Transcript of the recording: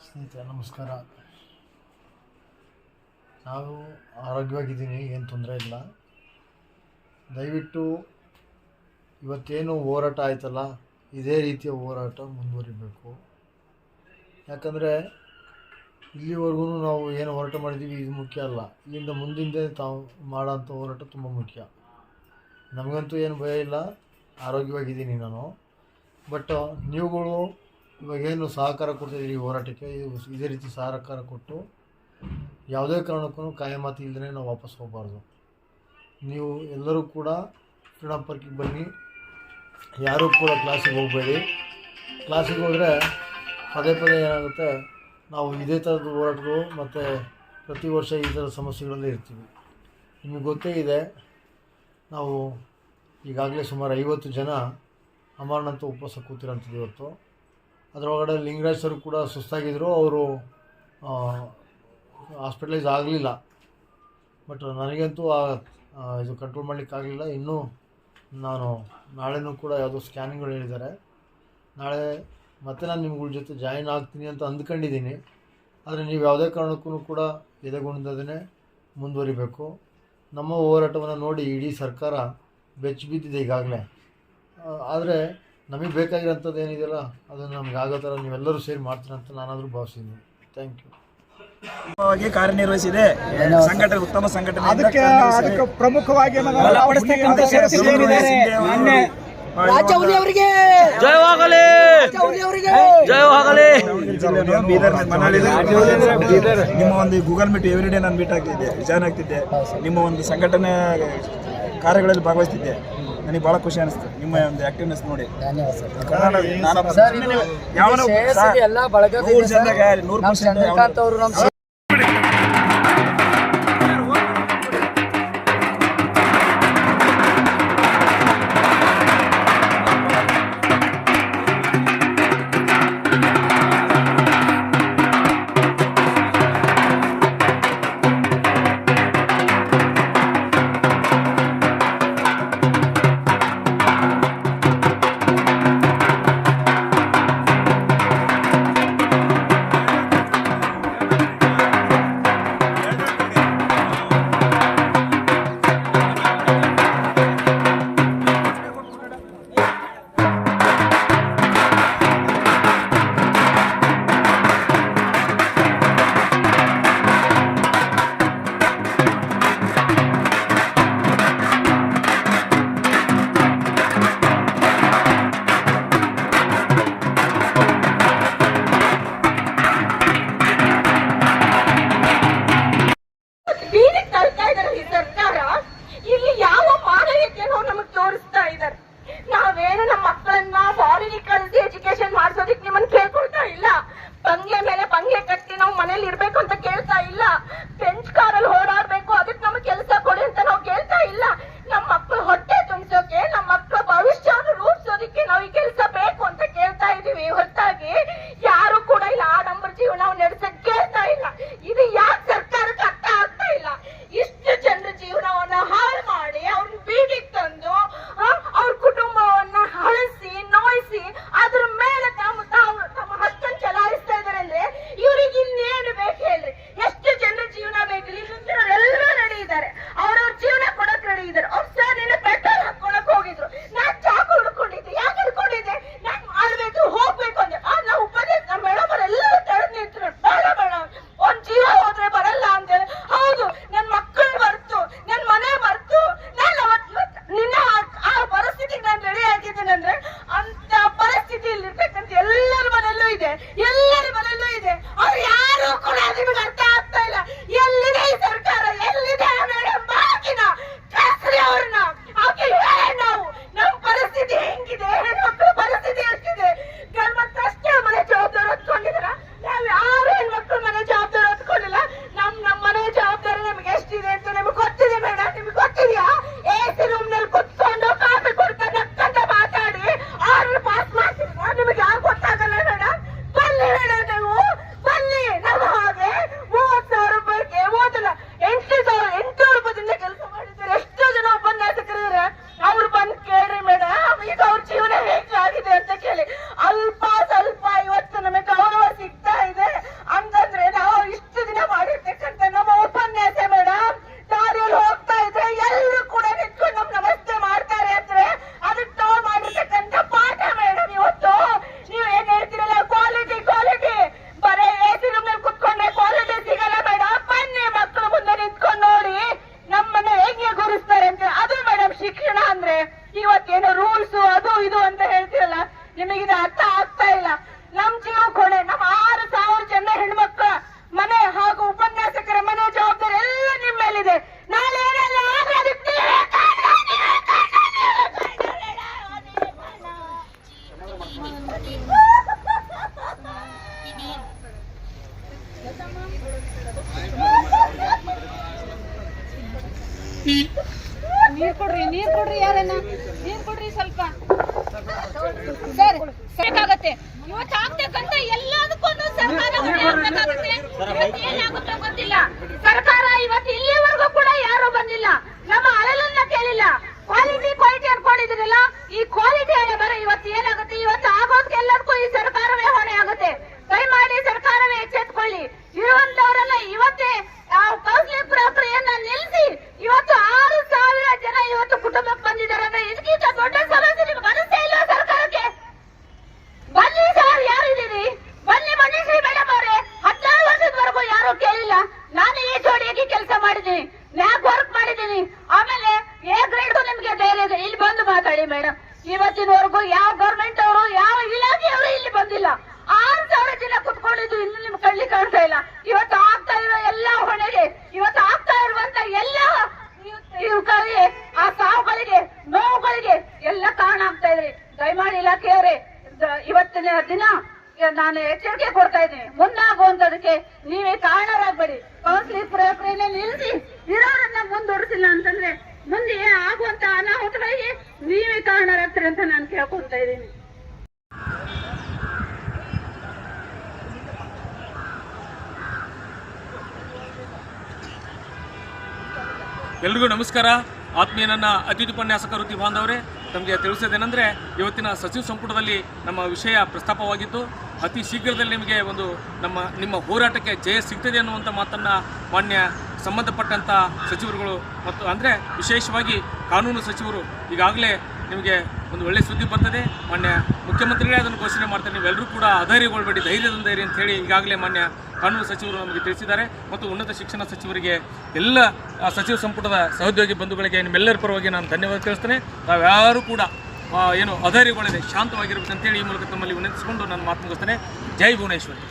ಸ್ನೇಹಿತರೆ ನಮಸ್ಕಾರ. ನಾವು ಆರೋಗ್ಯವಾಗಿದ್ದೀನಿ, ಏನು ತೊಂದರೆ ಇಲ್ಲ. ದಯವಿಟ್ಟು ಇವತ್ತೇನು ಹೋರಾಟ ಆಯ್ತಲ್ಲ, ಇದೇ ರೀತಿಯ ಹೋರಾಟ ಮುಂದುವರಿಬೇಕು. ಯಾಕಂದರೆ ಇಲ್ಲಿವರೆಗೂ ನಾವು ಏನು ಹೋರಾಟ ಮಾಡಿದ್ದೀವಿ ಇದು ಮುಖ್ಯ ಅಲ್ಲ, ಇಲ್ಲಿಂದ ಮುಂದಿಂದೆ ತಾವು ಮಾಡೋಂಥ ಹೋರಾಟ ತುಂಬ ಮುಖ್ಯ. ನಮಗಂತೂ ಏನು ಭಯ ಇಲ್ಲ, ಆರೋಗ್ಯವಾಗಿದ್ದೀನಿ ನಾನು. ಬಟ್ ನೀವುಗಳು ಇವಾಗೇನು ಸಹಕಾರ ಕೊಡ್ತಾಯಿದ್ದೀರಿ ಈ ಹೋರಾಟಕ್ಕೆ, ಇದೇ ರೀತಿ ಸಹಕಾರ ಕೊಟ್ಟು ಯಾವುದೇ ಕಾರಣಕ್ಕೂ ಕಾಯಮಾತಿ ಇಲ್ಲದೇ ನಾವು ವಾಪಸ್ ಹೋಗಬಾರ್ದು. ನೀವು ಎಲ್ಲರೂ ಕೂಡ ಫ್ರೀಡಮ್ ಪಾರ್ಕಿಗೆ ಬನ್ನಿ, ಯಾರೂ ಕೂಡ ಕ್ಲಾಸಿಗೆ ಹೋಗಬೇಡಿ. ಕ್ಲಾಸಿಗೆ ಹೋದರೆ ಪದೇ ಪದೇ ಏನಾಗುತ್ತೆ, ನಾವು ಇದೇ ಥರದ ಹೋರಾಟಗಳು ಮತ್ತು ಪ್ರತಿ ವರ್ಷ ಈ ಥರದ ಸಮಸ್ಯೆಗಳಲ್ಲೇ ಇರ್ತೀವಿ. ನಿಮಗೆ ಗೊತ್ತೇ ಇದೆ, ನಾವು ಈಗಾಗಲೇ ಸುಮಾರು 50 ಜನ ಅಮರನಾಥ ಉಪವಾಸ ಕೂತಿರೋಂಥದ್ದು ಇವತ್ತು. ಅದರೊಳಗಡೆ ಲಿಂಗರಾಜ್ ಸರ್ ಕೂಡ ಸುಸ್ತಾಗಿದ್ದರು, ಅವರು ಹಾಸ್ಪಿಟಲೈಸ್ ಆಗಲಿಲ್ಲ. ಬಟ್ ನನಗಂತೂ ಇದು ಕಂಟ್ರೋಲ್ ಮಾಡಲಿಕ್ಕಾಗಲಿಲ್ಲ. ಇನ್ನೂ ನಾನು ನಾಳೆನೂ ಕೂಡ ಯಾವುದೋ ಸ್ಕ್ಯಾನಿಂಗ್ಗಳು ಹೇಳಿದ್ದಾರೆ. ನಾಳೆ ಮತ್ತೆ ನಾನು ನಿಮ್ಗಳ ಜೊತೆ ಜಾಯಿನ್ ಆಗ್ತೀನಿ ಅಂತ ಅಂದ್ಕೊಂಡಿದ್ದೀನಿ. ಆದರೆ ನೀವು ಯಾವುದೇ ಕಾರಣಕ್ಕೂ ಕೂಡ ಎದೆಗುಂದದೇ ಮುಂದುವರಿಬೇಕು. ನಮ್ಮ ಹೋರಾಟವನ್ನು ನೋಡಿ ಇಡೀ ಸರ್ಕಾರ ಬೆಚ್ಚಿ ಬಿದ್ದಿದೆ ಈಗಾಗಲೇ. ಆದರೆ ನಮಗೆ ಬೇಕಾಗಿರೋಂಥದ್ದು ಏನಿದೆಯಲ್ಲ ಅದನ್ನು ನಮ್ಗೆ ಆಗೋ ಥರ ನೀವೆಲ್ಲರೂ ಸೇರಿ ಮಾಡ್ತೀರ ಅಂತ ನಾನಾದರೂ ಭಾವಿಸಿದ್ದೀನಿ. Thank you. ಕಾರ್ಯನಿರ್ವಹಿಸಿದೆ ಸಂಘಟನೆ, ಉತ್ತಮ ಸಂಘಟನೆ. ಅದಕ್ಕೆ ಪ್ರಮುಖವಾಗಿ ನಿಮ್ಮ ಒಂದು ಗೂಗಲ್ ಮೀಟ್ ಎವ್ರಿಡೇ ನಾನು ಮೀಟ್ ಆಗ್ತಿದ್ದೆ, ಜಾಯ್ನ್ ಆಗ್ತಿದ್ದೆ. ನಿಮ್ಮ ಒಂದು ಸಂಘಟನೆ ಕಾರ್ಯಗಳಲ್ಲಿ ಭಾಗವಹಿಸ್ತಿದ್ದೆ. ನನಗೆ ಭಾಳ ಖುಷಿ ಅನಿಸ್ತು ನಿಮ್ಮ ಒಂದು ಆಕ್ಟಿವ್ನೆಸ್ ನೋಡಿ. ನೀರ್ ಕೊಡ್ರಿ ಯಾರನ್ನ ನೀರ್ ಕೊಡ್ರಿ ಸ್ವಲ್ಪ ಸರ್ ಬೇಕಾಗತ್ತೆ ಇವತ್ತು ಆಗ್ತಕ್ಕಂತ ಎಲ್ಲದಕ್ಕೊಂದು ಸರ್ಕಾರ ಏನಾಗುತ್ತೋ ಗೊತ್ತಿಲ್ಲ. ಸರ್ಕಾರ ಇವತ್ತು ಇಲ್ಲಿವರೆಗೂ ಕೂಡ ಯಾರು ಬಂದಿಲ್ಲ, ನಮ್ಮ ಅಳಲನ್ನ ಕೇಳಿಲ್ಲ. ಕ್ವಾಲಿಟಿ ಅನ್ಕೊಂಡಿದ್ರಲ್ಲ, ಈ ಕ್ವಾಲಿಟಿ ಬರ ಇವತ್ತು ಏನಾಗುತ್ತೆ, ಇವತ್ತು ಆಗೋದಕ್ಕೆಲ್ಲದಕ್ಕೂ ಈ ಸರ್ಕಾರವೇ ಹೊಣೆ ಆಗುತ್ತೆ. ದಯಮಾಡಿ ಸರ್ಕಾರವೇ ಎಚ್ಚೆತ್ಕೊಳ್ಳಿ. ಇರುವಂತವರೆಲ್ಲ ಇವತ್ತೇ ಕೌನ್ಸಿಲಿಂಗ್ ಪ್ರಕ್ರಿಯೆಯನ್ನ ನಿಲ್ಲಿಸಿ ಇವತ್ತು 6,000 ಜನ ಇವತ್ತು ಕುಟುಂಬಕ್ಕೆ ಬಂದಿದ್ದಾರೆ ಅಂದ್ರೆ ಇದಕ್ಕಿಂತ ದೊಡ್ಡ ಸಮಸ್ಯೆ ನಿಮ್ಗೆ ಮನಸ್ಸೇ ಇಲ್ಲ ಸರ್ಕಾರಕ್ಕೆ. ಬನ್ನಿ ಸರ್, ಯಾರಿದ್ದೀರಿ ಬನ್ನಿ. ಶ್ರೀ ಮೇಡಮ್ ಅವರೇ 16 ವರ್ಷದವರೆಗೂ ಯಾರು ಕೇಳಿಲ್ಲ. ನಾನು ಈ ಜೋಡಿಯಾಗಿ ಕೆಲಸ ಮಾಡಿದ್ದೀನಿ, ಲ್ಯಾಬ್ ವರ್ಕ್ ಮಾಡಿದ್ದೀನಿ. ಆಮೇಲೆ ಎ ಗ್ರೇಡ್ ನಿಮ್ಗೆ ಬೇರೆ ಇದೆ. ಇಲ್ಲಿ ಬಂದು ಮಾತಾಡಿ ಮೇಡಮ್. ಇವತ್ತಿನವರೆಗೂ ಯಾವ ಗವರ್ಮೆಂಟ್ ಅವರು ಯಾವ ಇಲಾಖೆಯವರು ಇಲ್ಲಿ ಬಂದಿಲ್ಲ. 6,000 ಜನ ಕುತ್ಕೊಂಡಿದ್ದು ಇನ್ನು ನಿಮ್ಗೆ ಕಳ್ಳಿ ಕಾಣ್ತಾ ಇಲ್ಲ. ಇವತ್ತು ಆಗ್ತಾ ಇರೋ ಎಲ್ಲ ಹೊಣೆಗೆ, ಇವತ್ತು ಆಗ್ತಾ ಇರುವಂತ ಎಲ್ಲ ಇವುಗಳಿಗೆ, ಆ ಸಾವುಗಳಿಗೆ, ನೋವುಗಳಿಗೆ ಎಲ್ಲ ಕಾರಣ ಆಗ್ತಾ ಇದ್ರಿ. ದಯಮಾಡಿ ಇಲಾಖೆಯವರೇ ಇವತ್ತಿನ ದಿನ ನಾನು ಎಚ್ಚರಿಕೆ ಕೊಡ್ತಾ ಇದ್ದೀನಿ. ಮುಂದಾಗುವಂತದಕ್ಕೆ ನೀವೇ ಕಾರಣರಾಗಬೇಡಿ. ಕೌನ್ಸಿಲಿಂಗ್ ಪ್ರಕ್ರಿಯೆಯನ್ನು ನಿಲ್ಲಿಸಿ ಇರೋರನ್ನ ಮುಂದುವರಿಸಿಲ್ಲ ಅಂತಂದ್ರೆ ಮುಂದೆ ಆಗುವಂತ ಅನಾಹುತಗಳಿಗೆ ನೀವೇ ಕಾರಣರಾಗ್ತೀರಿ ಅಂತ ನಾನು ಕೇಳ್ಕೊಂತ ಇದ್ದೀನಿ. ಎಲ್ರಿಗೂ ನಮಸ್ಕಾರ. ಆತ್ಮೀಯ ನನ್ನ ಅತಿಥಿ ಉಪನ್ಯಾಸಕ ವೃತ್ತಿ ಬಾಂಧವರೇ, ತಮಗೆ ತಿಳಿಸೋದೇನೆಂದರೆ ಇವತ್ತಿನ ಸಚಿವ ಸಂಪುಟದಲ್ಲಿ ನಮ್ಮ ವಿಷಯ ಪ್ರಸ್ತಾಪವಾಗಿದ್ದು ಅತಿ ಶೀಘ್ರದಲ್ಲಿ ನಿಮಗೆ ಒಂದು ನಿಮ್ಮ ಹೋರಾಟಕ್ಕೆ ಜಯ ಸಿಗ್ತದೆ ಅನ್ನುವಂಥ ಮಾತನ್ನು ಮಾನ್ಯ ಸಂಬಂಧಪಟ್ಟಂಥ ಸಚಿವರುಗಳು ಮತ್ತು ಅಂದರೆ ವಿಶೇಷವಾಗಿ ಕಾನೂನು ಸಚಿವರು ಈಗಾಗಲೇ ನಿಮಗೆ ಒಂದು ಒಳ್ಳೆಯ ಸುದ್ದಿ ಬರ್ತದೆ. ಮಾನ್ಯ ಮುಖ್ಯಮಂತ್ರಿಗಳೇ ಅದನ್ನು ಘೋಷಣೆ ಮಾಡ್ತಾರೆ. ನೀವೆಲ್ಲರೂ ಕೂಡ ಅಧೈರ್ಯಗೊಳ್ಬೇಡಿ, ಧೈರ್ಯದಿಂದ ಇರಿ ಅಂತ ಹೇಳಿ ಈಗಾಗಲೇ ಮಾನ್ಯ ಕಾನೂನು ಸಚಿವರು ನಮಗೆ ತಿಳಿಸಿದ್ದಾರೆ. ಮತ್ತು ಉನ್ನತ ಶಿಕ್ಷಣ ಸಚಿವರಿಗೆ ಎಲ್ಲ ಸಚಿವ ಸಂಪುಟದ ಸಹೋದ್ಯೋಗಿ ಬಂಧುಗಳಿಗೆ ನಿಮ್ಮೆಲ್ಲರ ಪರವಾಗಿ ನಾನು ಧನ್ಯವಾದ ತಿಳಿಸ್ತೇನೆ. ತಾವ್ಯಾರೂ ಕೂಡ ಏನು ಅಧೈರ್ಯಗೊಳ್ಳದೆ ಶಾಂತವಾಗಿರ್ಬೇಕಂತೇಳಿ ಈ ಮೂಲಕ ತಮ್ಮಲ್ಲಿ ವಿನಂತಿಸಿಕೊಂಡು ನಾನು ಮಾತು ಮುಗಿಸ್ತೇನೆ. ಜೈ ಭುವನೇಶ್ವರಿ.